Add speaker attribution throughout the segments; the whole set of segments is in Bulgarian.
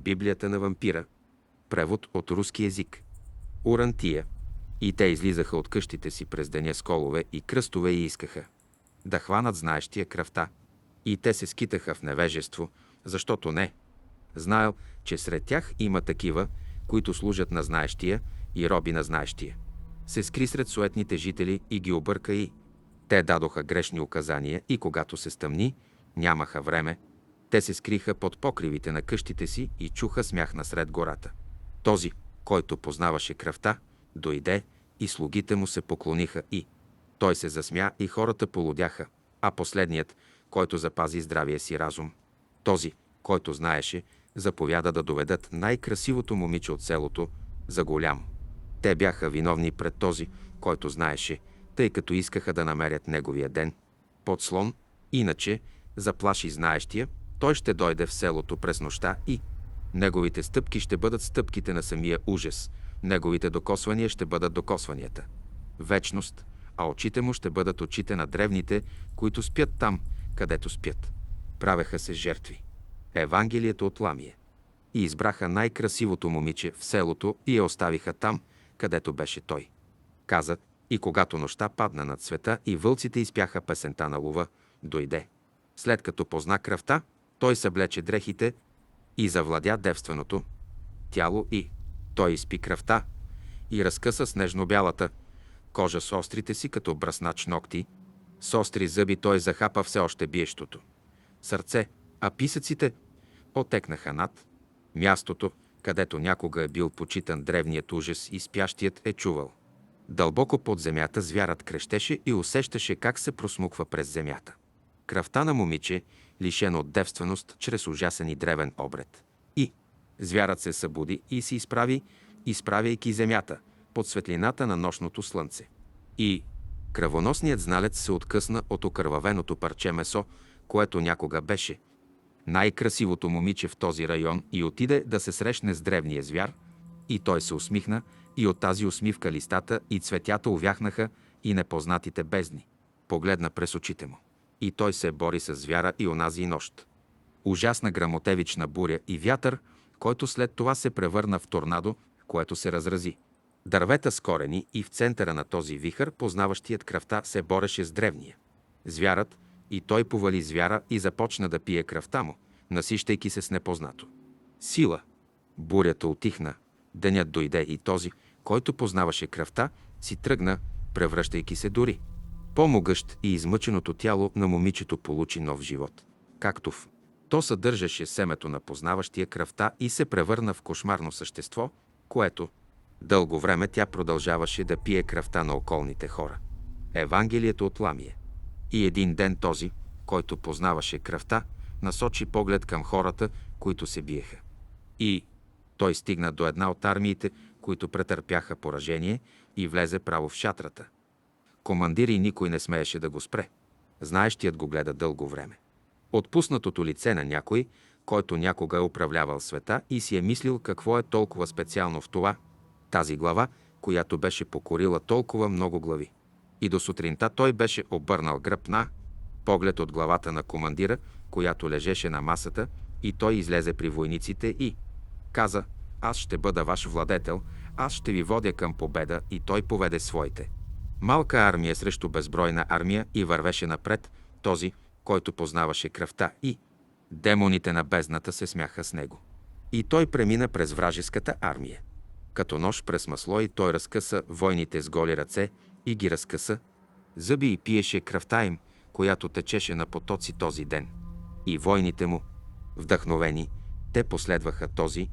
Speaker 1: Библията на вампира. Превод от руски език. Урантия. И те излизаха от къщите си през деня с колове и кръстове и искаха да хванат знаещия кръвта. И те се скитаха в невежество, защото не знаел, че сред тях има такива, които служат на знаещия и роби на знаещия. Се скри сред суетните жители и ги обърка и те дадоха грешни указания и когато се стъмни, нямаха време, те се скриха под покривите на къщите си и чуха смях насред гората. Този, който познаваше кръвта, дойде и слугите му се поклониха и той се засмя и хората полудяха, а последният, който запази здравия си разум, този, който знаеше, заповяда да доведат най-красивото момиче от селото за голям. Те бяха виновни пред този, който знаеше, тъй като искаха да намерят неговия ден. Подслон, иначе, заплаши знаещия, той ще дойде в селото през нощта и неговите стъпки ще бъдат стъпките на самия ужас, неговите докосвания ще бъдат докосванията. Вечност, а очите му ще бъдат очите на древните, които спят там, където спят. Правеха се жертви. Евангелието от Ламие. И избраха най-красивото момиче в селото и я оставиха там, където беше той. Каза, и когато нощта падна над света и вълците изпяха песента на лова, дойде. След като позна кръвта, той съблече дрехите и завладя девственото тяло и той изпи кръвта и разкъса снежно-бялата кожа с острите си като бръснач ногти, с остри зъби той захапа все още биещото сърце, а писъците отекнаха над мястото, където някога е бил почитан древният ужас и спящият е чувал. Дълбоко под земята звярат крещеше и усещаше как се просмуква през земята. Кръвта на момиче, лишено от девственост, чрез ужасен и древен обред. И звярат се събуди и се изправи, изправяйки земята под светлината на нощното слънце. И кръвоносният зналец се откъсна от окървавеното парче месо, което някога беше най-красивото момиче в този район и отиде да се срещне с древния звяр, и той се усмихна, и от тази усмивка листата и цветята увяхнаха и непознатите бездни. Погледна през очите му. И той се бори с звяра и онази нощ. Ужасна грамотевична буря и вятър, който след това се превърна в торнадо, което се разрази. Дървета с корени и в центъра на този вихър познаващият кръвта се бореше с древния звярат, и той повали звяра и започна да пие кръвта му, насищайки се с непознато сила. Бурята утихна, денят дойде и този, който познаваше кръвта, си тръгна, превръщайки се дори. По-могъщ и измъченото тяло на момичето получи нов живот. Както в то съдържаше семето на познаващия кръвта и се превърна в кошмарно същество, което дълго време тя продължаваше да пие кръвта на околните хора. Евангелието от Ламие. И един ден този, който познаваше кръвта, насочи поглед към хората, които се биеха. И той стигна до една от армиите, които претърпяха поражение, и влезе право в шатрата. Командир и никой не смееше да го спре. Знаещият го гледа дълго време. Отпуснатото лице на някой, който някога е управлявал света и си е мислил какво е толкова специално в това, тази глава, която беше покорила толкова много глави. И до сутринта той беше обърнал гръб на поглед от главата на командира, която лежеше на масата, и той излезе при войниците и каза: аз ще бъда ваш владетел, аз ще ви водя към победа, и той поведе своите. Малка армия срещу безбройна армия и вървеше напред този, който познаваше кръвта, и демоните на бездната се смяха с него. И той премина през вражеската армия. Като нож през масло и той разкъса войните с голи ръце и ги разкъса зъби и пиеше кръвта им, която течеше на потоци този ден. И войните му, вдъхновени, те последваха този,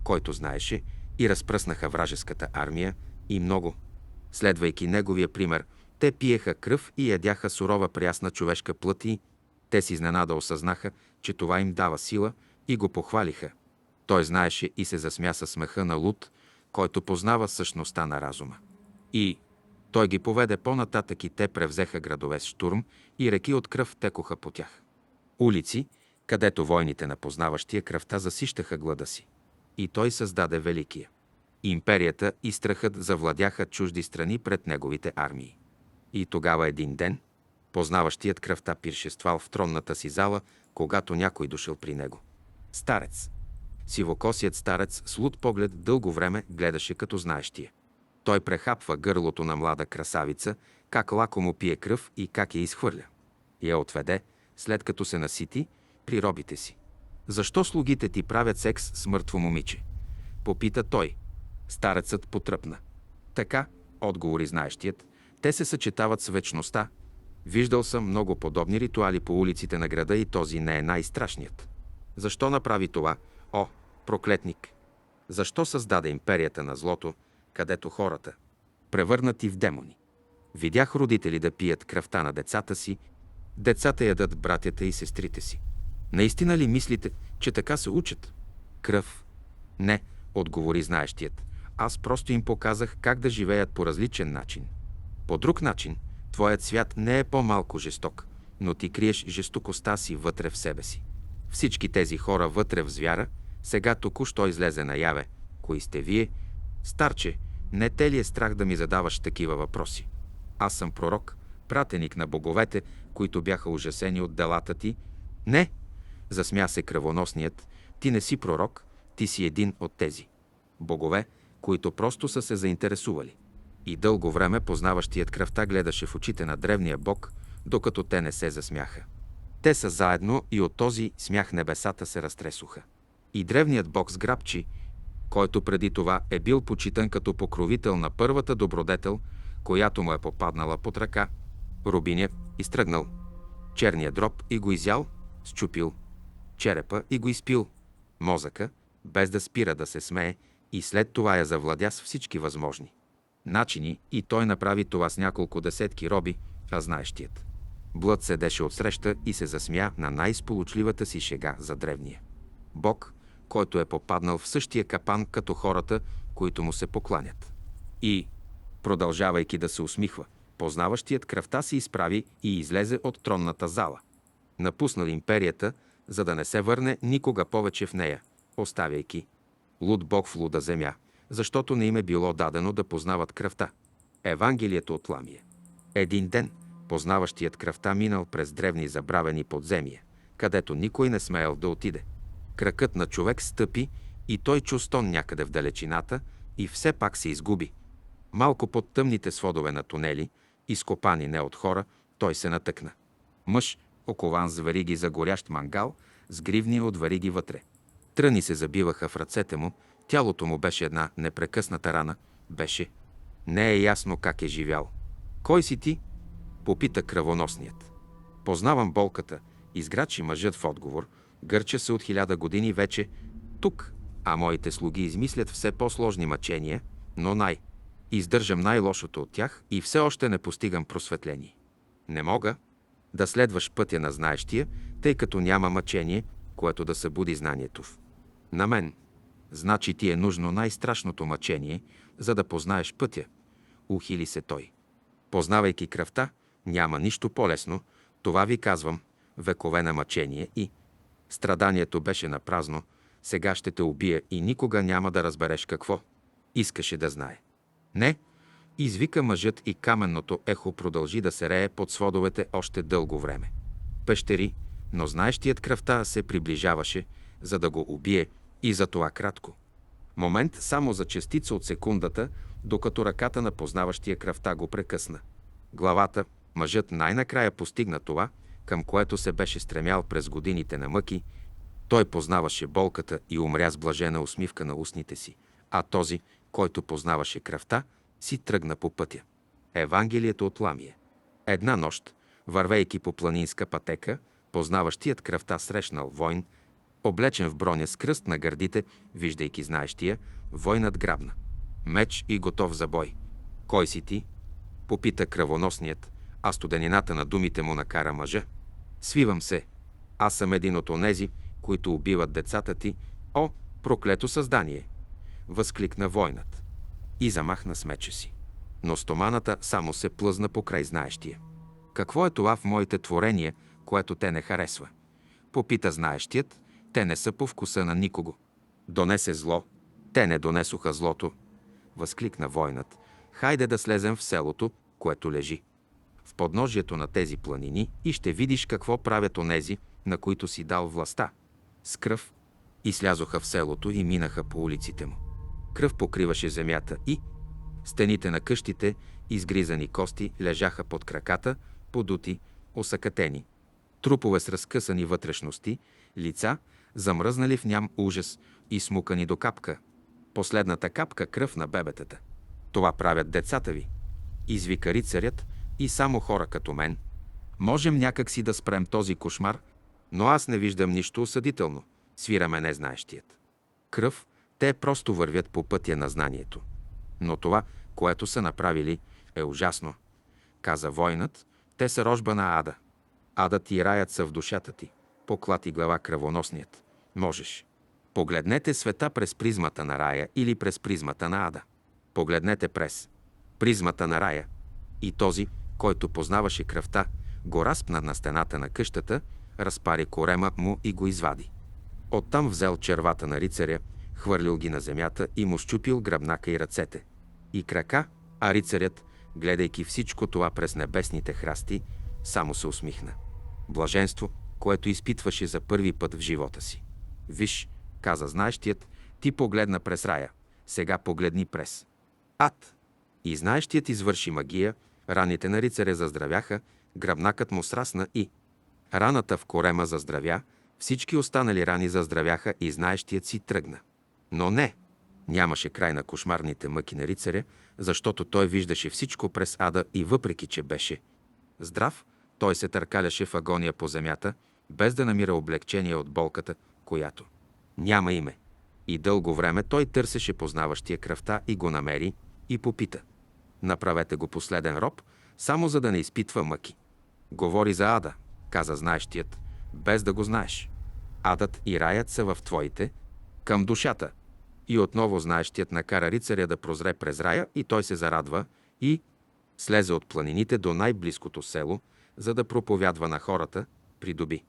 Speaker 1: който знаеше, и разпръснаха вражеската армия и много. Следвайки неговия пример, те пиеха кръв и ядяха сурова прясна човешка плът и те с изненада осъзнаха, че това им дава сила и го похвалиха. Той знаеше и се засмя със смеха на луд, който познава същността на разума. И той ги поведе по-нататък и те превзеха градове с штурм и реки от кръв текоха по тях. Улици, където войните на познаващия кръвта засищаха глада си. И той създаде великия. Империята и страхът завладяха чужди страни пред неговите армии. И тогава един ден познаващият кръвта пиршествал в тронната си зала, когато някой дошъл при него. Старец. Сивокосият старец с луд поглед дълго време гледаше като знаещия. Той прехапва гърлото на млада красавица, как лакомо пие кръв и как я изхвърля. Я отведе, след като се насити, при робите си. Защо слугите ти правят секс с мъртво момиче? Попита той. Старецът потръпна. Така, отговори знаещият, те се съчетават с вечността. Виждал съм много подобни ритуали по улиците на града и този не е най-страшният. Защо направи това? О, проклетник! Защо създаде империята на злото, където хората, превърнати в демони? Видях родители да пият кръвта на децата си, децата ядат братята и сестрите си. Наистина ли мислите, че така се учат? Кръв? Не, отговори знаещият. Аз просто им показах как да живеят по различен начин. По друг начин, твоят свят не е по-малко жесток, но ти криеш жестокостта си вътре в себе си. Всички тези хора вътре в звяра, сега току-що излезе наяве. Кои сте вие? Старче, не те ли е страх да ми задаваш такива въпроси? Аз съм пророк, пратеник на боговете, които бяха ужасени от делата ти. Не, засмя се кръвоносният, ти не си пророк, ти си един от тези богове, които просто са се заинтересували. И дълго време познаващият кръвта гледаше в очите на древния бог, докато те не се засмяха. Те са заедно и от този смях небесата се разтресоха. И древният бог сграбчи, който преди това е бил почитан като покровител на първата добродетел, която му е попаднала под ръка, рубиня, изтръгнал черния дроб и го изял, счупил черепа и го изпил, мозъка, без да спира да се смее, и след това я завладя с всички възможни начини, и той направи това с няколко десетки роби, а знаещият Блъд седеше отсреща и се засмя на най-сполучливата си шега за древния бог, който е попаднал в същия капан като хората, които му се покланят. И, продължавайки да се усмихва, познаващият кръвта се изправи и излезе от тронната зала. Напуснал империята, за да не се върне никога повече в нея, оставяйки луд бог в луда земя, защото не им е било дадено да познават кръвта. Евангелието от Ламия. Един ден познаващият кръвта минал през древни забравени подземия, където никой не смеял да отиде. Кракът на човек стъпи и той чу стон някъде в далечината и все пак се изгуби. Малко под тъмните сводове на тунели, изкопани не от хора, той се натъкна. Мъж, окован с вериги за горящ мангал, с гривни от вериги вътре. Тръни се забиваха в ръцете му, тялото му беше една непрекъсната рана. Не е ясно как е живял. Кой си ти? Попита кръвоносният. Познавам болката, изграчи мъжът в отговор. Гърча се от 1000 години вече тук, а моите слуги измислят все по-сложни мъчения, но издържам най-лошото от тях и все още не постигам просветление. Не мога да следваш пътя на знаещия, тъй като няма мъчение, което да събуди знанието на мен. Значи ти е нужно най-страшното мъчение, за да познаеш пътя. Ухили се той. Познавайки кръвта, няма нищо по-лесно, това ви казвам, векове на мъчение и страданието беше напразно, сега ще те убия и никога няма да разбереш какво искаше да знае. Не, извика мъжът и каменното ехо продължи да се рее под сводовете още дълго време. Пещери, но знаещият кръвта се приближаваше, за да го убие, и за това кратко. Момент само за частица от секундата, докато ръката на познаващия кръвта го прекъсна. Главата, мъжът най-накрая постигна това, към което се беше стремял през годините на мъки. Той познаваше болката и умря с блажена усмивка на устните си, а този, който познаваше кръвта, си тръгна по пътя. Евангелието от Ламия. Една нощ, вървейки по планинска пътека, познаващият кръвта срещнал войн, облечен в броня с кръст на гърдите, виждайки знаещия, войнат грабна. Меч и готов за бой. Кой си ти? Попита кръвоносният, а студенината на думите му накара мъжа. Свивам се. Аз съм един от онези, които убиват децата ти. О, проклето създание! Възкликна войнат и замахна с меча си. Но стоманата само се плъзна покрай знаещия. Какво е това в моите творения, което те не харесва? Попита знаещият, те не са по вкуса на никого. Донесе зло, те не донесоха злото. Възкликна войнат. Хайде да слезем в селото, което лежи в подножието на тези планини, и ще видиш какво правят онези, на които си дал властта. С кръв И слязоха в селото и минаха по улиците му. Кръв покриваше земята и стените на къщите, изгризани кости, лежаха под краката, подути, осакатени. Трупове с разкъсани вътрешности, лица, замръзнали в ням ужас и смукани до капка. Последната капка кръв на бебетата. Това правят децата ви, извика рицарят, и само хора като мен. Можем някак си да спрем този кошмар, но аз не виждам нищо осъдително, свираме незнаещият. Кръв, те просто вървят по пътя на знанието. Но това, което са направили, е ужасно. Каза войнат, те са рожба на ада. Адът и раят са в душата ти. Поклати глава кръвоносният. Можеш. Погледнете света през призмата на рая или през призмата на ада. Погледнете през призмата на рая. И този, който познаваше кръвта, го разпна на стената на къщата, разпари корема му и го извади. Оттам взел червата на рицаря, хвърлил ги на земята и му счупил гръбнака и ръцете. И крака, а рицарят, гледайки всичко това през небесните храсти, само се усмихна. Блаженство, което изпитваше за първи път в живота си. Виж, каза знаещият, ти погледна през рая, сега погледни през ад. И знаещият извърши магия, раните на рицаря заздравяха, гръбнакът му срасна и раната в корема заздравя, всички останали рани заздравяха и знаещият си тръгна. Но не, нямаше край на кошмарните мъки на рицаря, защото той виждаше всичко през ада и въпреки, че беше здрав, той се търкаляше в агония по земята, без да намира облегчение от болката, която няма име. И дълго време той търсеше познаващия кръвта и го намери и попита. Направете го последен роб, само за да не изпитва мъки. Говори за ада, каза знаещият, без да го знаеш. Адът и раят са в твоите, към душата. И отново знаещият накара рицаря да прозре през рая и той се зарадва и слезе от планините до най-близкото село, за да проповядва на хората, придоби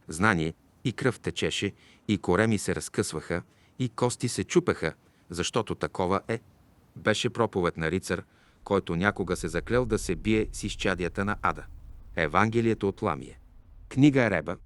Speaker 1: знание, и кръв течеше, и кореми се разкъсваха, и кости се чупеха, защото такова беше проповед на рицар, който някога се заклел да се бие с изчадията на ада. Евангелието от Ламие. Книга Ереба,